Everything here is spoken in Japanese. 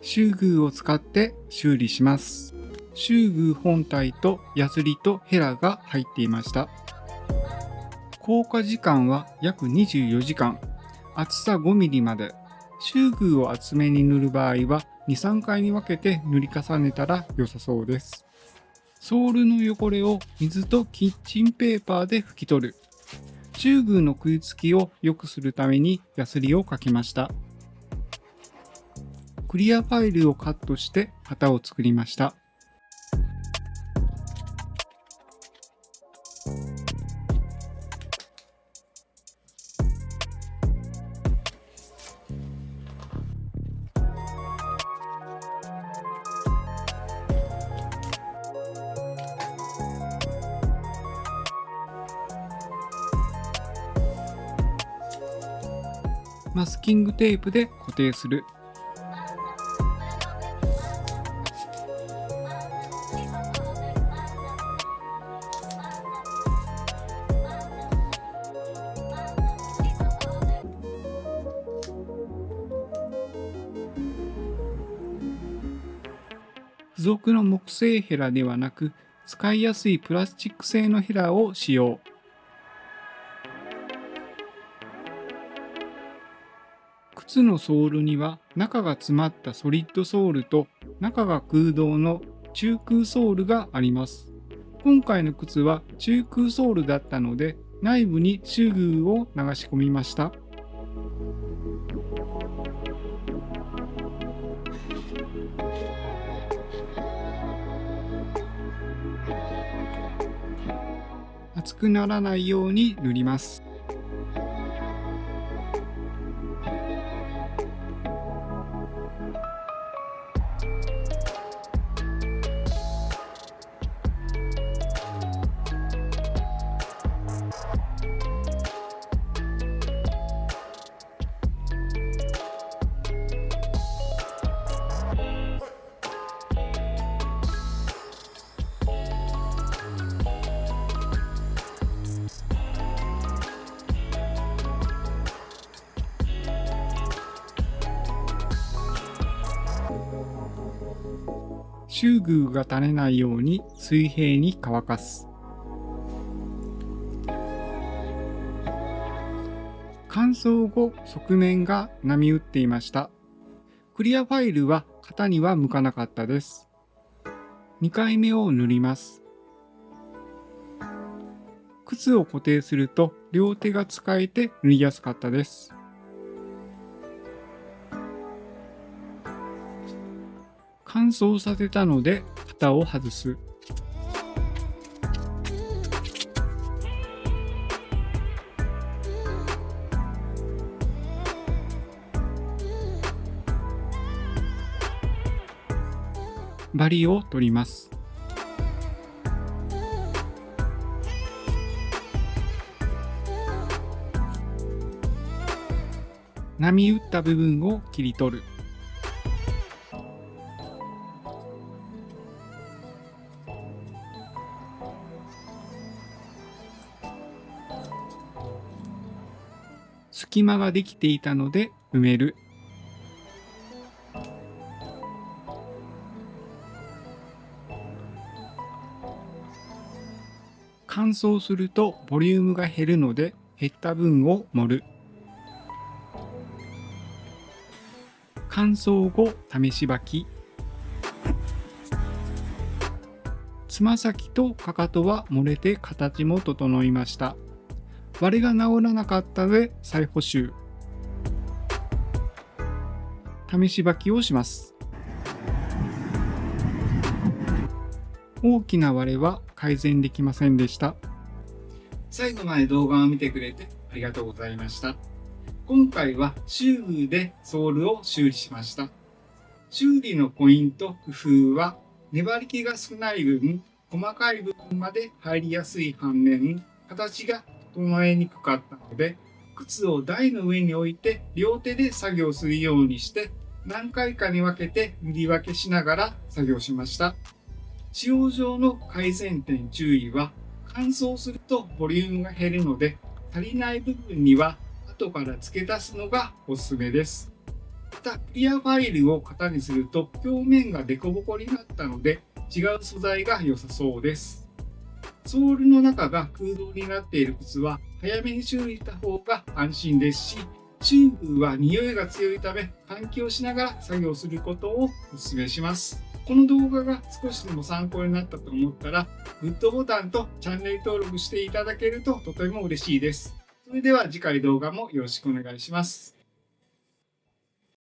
シューグーを使って修理します。シューグー本体とヤスリとヘラが入っていました。効果時間は約24時間。厚さ 5mm まで。シューグーを厚めに塗る場合は 2,3 回に分けて塗り重ねたら良さそうです。ソールの汚れを水とキッチンペーパーで拭き取る。シューグーの食いつきを良くするためにヤスリをかけました。クリアファイルをカットして型を作りました。マスキングテープで固定する。付属の木製ヘラではなく、使いやすいプラスチック製のヘラを使用。靴のソールには中が詰まったソリッドソールと中が空洞の中空ソールがあります。今回の靴は中空ソールだったので、内部にシューグーを流し込みました。熱くならないように塗ります。シューグーが垂れないように水平に乾かす。乾燥後、側面が波打っていました。クリアファイルは型には向かなかったです。2回目を塗ります。靴を固定すると両手が使えて塗りやすかったです。乾燥させたので型を外す。バリを取ります。波打った部分を切り取る。隙間ができていたので埋める。乾燥するとボリュームが減るので減った分を盛る。乾燥後試し履き。つま先とかかとは漏れて形も整いました。割れが治らなかったので再補修。試し履きをします。大きな割れは改善できませんでした。最後まで動画を見てくれてありがとうございました。今回はシューグーでソールを修理しました。修理のポイント、工夫は粘り気が少ない分、細かい部分まで入りやすい反面、形が整えにくかったので、靴を台の上に置いて両手で作業するようにして何回かに分けて塗り分けしながら作業しました。使用上の改善点注意は、乾燥するとボリュームが減るので足りない部分には後から付け足すのがおすすめです。また、クリアファイルを型にすると表面が凸凹になったので違う素材が良さそうです。ソールの中が空洞になっている靴は早めに修理した方が安心ですし、シューズは匂いが強いため換気をしながら作業することをお勧めします。この動画が少しでも参考になったと思ったら、グッドボタンとチャンネル登録していただけるととても嬉しいです。それでは次回動画もよろしくお願いします。